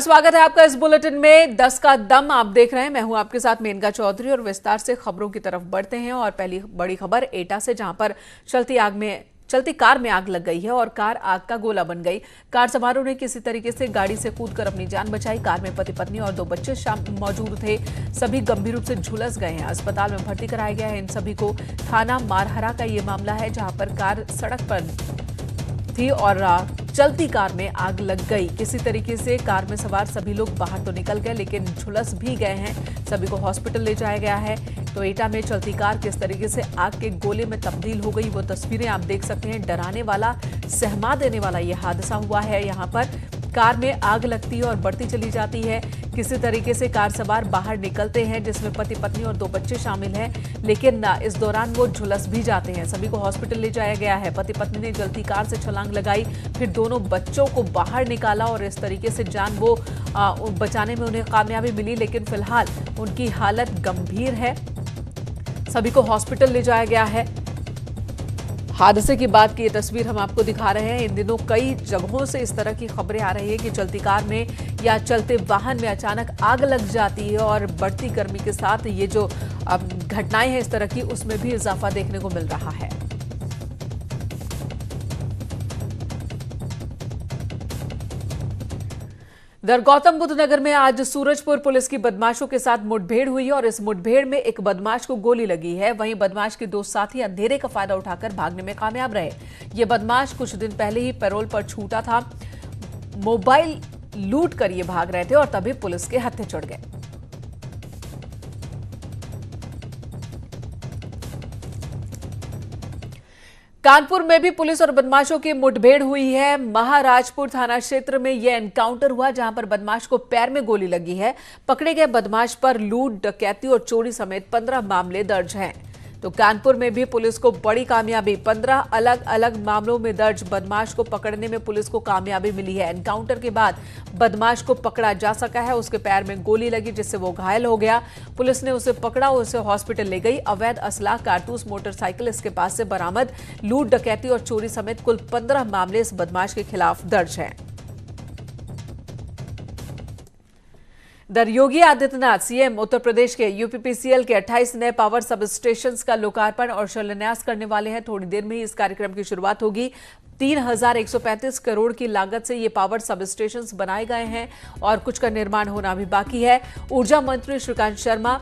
स्वागत है आपका इस बुलेटिन में 10 का दम। आप देख रहे हैं, मैं हूं आपके साथ मेनका चौधरी और विस्तार से खबरों की तरफ बढ़ते हैं। और पहली बड़ी खबर एटा से, जहां पर चलती कार में आग लग गई है और कार आग का गोला बन गई। कार सवारों ने किसी तरीके से गाड़ी से कूदकर अपनी जान बचाई। कार में पति पत्नी और 2 बच्चे मौजूद थे। सभी गंभीर रूप से झुलस गए हैं, अस्पताल में भर्ती कराया गया है। इन सभी को थाना मारहरा का ये मामला है, जहां पर कार सड़क पर थी और चलती कार में आग लग गई। किसी तरीके से कार में सवार सभी लोग बाहर तो निकल गए, लेकिन झुलस भी गए हैं। सभी को हॉस्पिटल ले जाया गया है। तो एटा में चलती कार किस तरीके से आग के गोले में तब्दील हो गई, वो तस्वीरें आप देख सकते हैं। डराने वाला, सहमा देने वाला ये हादसा हुआ है। यहाँ पर कार में आग लगती है और बढ़ती चली जाती है। किसी तरीके से कार सवार बाहर निकलते हैं, जिसमें पति पत्नी और 2 बच्चे शामिल हैं, लेकिन इस दौरान वो झुलस भी जाते हैं। सभी को हॉस्पिटल ले जाया गया है। पति पत्नी ने जलती कार से छलांग लगाई, फिर दोनों बच्चों को बाहर निकाला और इस तरीके से जान वो बचाने में उन्हें कामयाबी मिली, लेकिन फिलहाल उनकी हालत गंभीर है। सभी को हॉस्पिटल ले जाया गया है। हादसे के बाद की ये तस्वीर हम आपको दिखा रहे हैं। इन दिनों कई जगहों से इस तरह की खबरें आ रही है कि चलती कार में या चलते वाहन में अचानक आग लग जाती है और बढ़ती गर्मी के साथ ये जो घटनाएं हैं इस तरह की, उसमें भी इजाफा देखने को मिल रहा है। इधर गौतम बुद्ध नगर में आज सूरजपुर पुलिस की बदमाशों के साथ मुठभेड़ हुई और इस मुठभेड़ में एक बदमाश को गोली लगी है। वहीं बदमाश के 2 साथी अंधेरे का फायदा उठाकर भागने में कामयाब रहे। ये बदमाश कुछ दिन पहले ही पैरोल पर छूटा था। मोबाइल लूट कर ये भाग रहे थे और तभी पुलिस के हत्थे चढ़ गए। कानपुर में भी पुलिस और बदमाशों की मुठभेड़ हुई है। महाराजपुर थाना क्षेत्र में यह एनकाउंटर हुआ, जहां पर बदमाश को पैर में गोली लगी है। पकड़े गए बदमाश पर लूट, डकैती और चोरी समेत 15 मामले दर्ज हैं। तो कानपुर में भी पुलिस को बड़ी कामयाबी, 15 अलग अलग मामलों में दर्ज बदमाश को पकड़ने में पुलिस को कामयाबी मिली है। एनकाउंटर के बाद बदमाश को पकड़ा जा सका है। उसके पैर में गोली लगी, जिससे वो घायल हो गया। पुलिस ने उसे पकड़ा, उसे हॉस्पिटल ले गई। अवैध असला, कारतूस, मोटरसाइकिल इसके पास से बरामद। लूट, डकैती और चोरी समेत कुल 15 मामले इस बदमाश के खिलाफ दर्ज हैं। इधर योगी आदित्यनाथ सीएम उत्तर प्रदेश के यूपीपीसीएल के 28 नए पावर सब स्टेशंस का लोकार्पण और शिलान्यास करने वाले हैं। थोड़ी देर में ही इस कार्यक्रम की शुरुआत होगी। 3135 करोड़ की लागत से ये पावर सब स्टेशंस बनाए गए हैं और कुछ का निर्माण होना भी बाकी है। ऊर्जा मंत्री श्रीकांत शर्मा,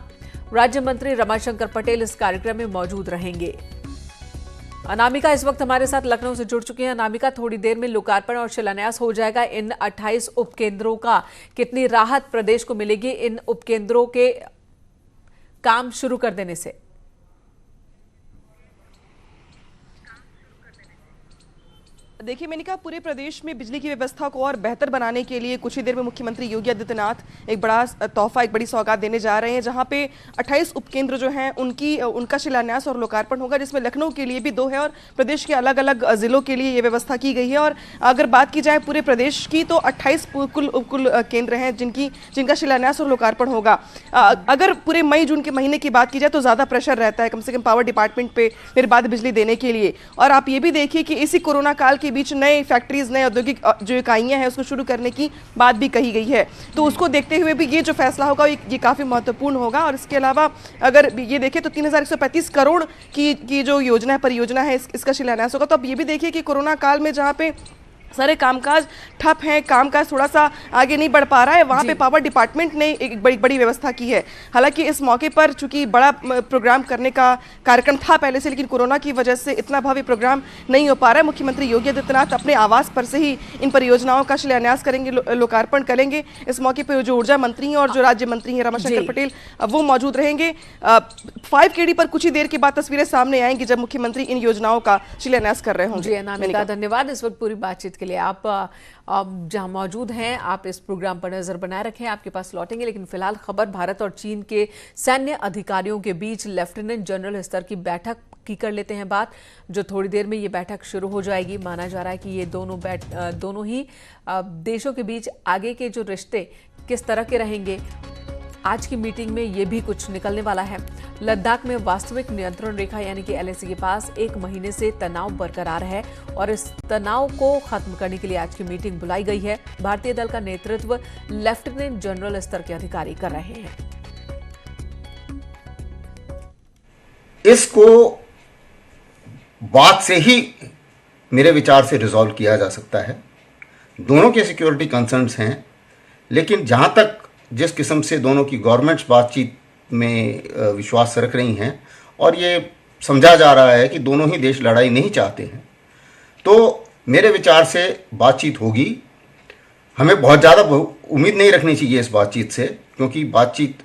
राज्य मंत्री रमाशंकर पटेल इस कार्यक्रम में मौजूद रहेंगे। अनामिका इस वक्त हमारे साथ लखनऊ से जुड़ चुकी हैं। अनामिका, थोड़ी देर में लोकार्पण और शिलान्यास हो जाएगा इन 28 उपकेंद्रों का। कितनी राहत प्रदेश को मिलेगी इन उपकेंद्रों के काम शुरू कर देने से? देखिए मैंने कहा, पूरे प्रदेश में बिजली की व्यवस्था को और बेहतर बनाने के लिए कुछ ही देर में मुख्यमंत्री योगी आदित्यनाथ एक बड़ा तोहफा, एक बड़ी सौगात देने जा रहे हैं, जहां पे 28 उपकेंद्र जो हैं उनका शिलान्यास और लोकार्पण होगा, जिसमें लखनऊ के लिए भी 2 है और प्रदेश के अलग अलग जिलों के लिए ये व्यवस्था की गई है। और अगर बात की जाए पूरे प्रदेश की, तो 28 कुल केंद्र हैं जिनका शिलान्यास और लोकार्पण होगा। अगर पूरे मई जून के महीने की बात की जाए तो ज़्यादा प्रेशर रहता है कम से कम पावर डिपार्टमेंट पे फिर बाद बिजली देने के लिए। और आप ये भी देखिए कि इसी कोरोना काल के बीच नए फैक्ट्रीज, नए औद्योगिक जो इकाइयां हैं उसको शुरू करने की बात भी कही गई है। तो उसको देखते हुए भी ये जो फैसला होगा ये काफी महत्वपूर्ण होगा। और इसके अलावा अगर ये देखें तो 3135 करोड़ की जो परियोजना है इसका शिलान्यास होगा। तो अब ये भी देखिए कि कोरोना काल में जहाँ पे सारे कामकाज ठप हैं, कामकाज थोड़ा सा आगे नहीं बढ़ पा रहा है, वहाँ पे पावर डिपार्टमेंट ने एक बड़ी व्यवस्था की है। हालांकि इस मौके पर चूंकि बड़ा प्रोग्राम करने का कार्यक्रम था पहले से, लेकिन कोरोना की वजह से इतना भव्य प्रोग्राम नहीं हो पा रहा है। मुख्यमंत्री योगी आदित्यनाथ अपने आवास पर से ही इन परियोजनाओं का शिलान्यास करेंगे, लोकार्पण करेंगे। इस मौके पर जो ऊर्जा मंत्री हैं और जो राज्य मंत्री हैं रमाशंकर पटेल, वो मौजूद रहेंगे। 5KD पर कुछ ही देर के बाद तस्वीरें सामने आएंगी जब मुख्यमंत्री इन योजनाओं का शिलान्यास कर रहे होंगे। धन्यवाद इस वक्त पूरी बातचीत के लिए। आप जहां मौजूद हैं, आप इस प्रोग्राम पर नजर बनाए रखें, आपके पास लौटेंगे। लेकिन फिलहाल खबर भारत और चीन के सैन्य अधिकारियों के बीच लेफ्टिनेंट जनरल स्तर की बैठक की कर लेते हैं बात, जो थोड़ी देर में ये बैठक शुरू हो जाएगी। माना जा रहा है कि ये दोनों ही देशों के बीच आगे के जो रिश्ते किस तरह के रहेंगे, आज की मीटिंग में ये भी कुछ निकलने वाला है। लद्दाख में वास्तविक नियंत्रण रेखा यानी कि LAC के पास 1 महीने से तनाव बरकरार है और इस तनाव को खत्म करने के लिए आज की मीटिंग बुलाई गई है। भारतीय दल का नेतृत्व लेफ्टिनेंट जनरल स्तर के अधिकारी कर रहे हैं। इसको बात से ही मेरे विचार से रिजॉल्व किया जा सकता है। दोनों के सिक्योरिटी कंसर्न्स हैं, लेकिन जहाँ तक जिस किस्म से दोनों की गवर्नमेंट्स बातचीत में विश्वास रख रही हैं और ये समझा जा रहा है कि दोनों ही देश लड़ाई नहीं चाहते हैं, तो मेरे विचार से बातचीत होगी। हमें बहुत ज़्यादा उम्मीद नहीं रखनी चाहिए इस बातचीत से, क्योंकि बातचीत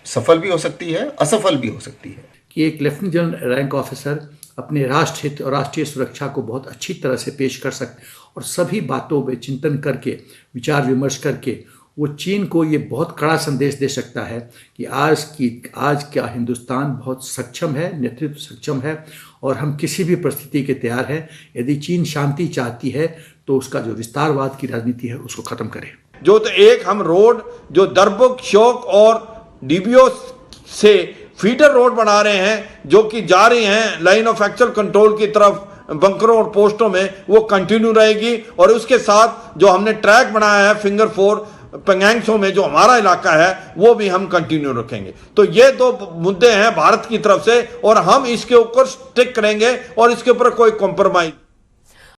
सफल भी हो सकती है, असफल भी हो सकती है। कि एक लेफ्टिनेंट जनरल रैंक ऑफिसर अपने राष्ट्र हित और राष्ट्रीय सुरक्षा को बहुत अच्छी तरह से पेश कर सकते और सभी बातों पे चिंतन करके विचार विमर्श करके वो चीन को ये बहुत कड़ा संदेश दे सकता है कि आज का हिंदुस्तान बहुत सक्षम है, नेतृत्व सक्षम है और हम किसी भी परिस्थिति के तैयार हैं। यदि चीन शांति चाहती है तो उसका जो विस्तारवाद की राजनीति है उसको खत्म करे। जो तो एक हम रोड जो दरबुक, शोक और DBO से फीडर रोड बना रहे हैं, जो कि जा रही हैं लाइन ऑफ एक्चुअल कंट्रोल की तरफ बंकरों और पोस्टों में, वो कंटिन्यू रहेगी। और उसके साथ जो हमने ट्रैक बनाया है फिंगर 4 पेंगैंगसो में जो हमारा इलाका है, वो भी हम कंटिन्यू रखेंगे। तो ये 2 मुद्दे हैं भारत की तरफ से और हम इसके ऊपर स्टिक करेंगे और इसके ऊपर कोई कॉम्प्रोमाइज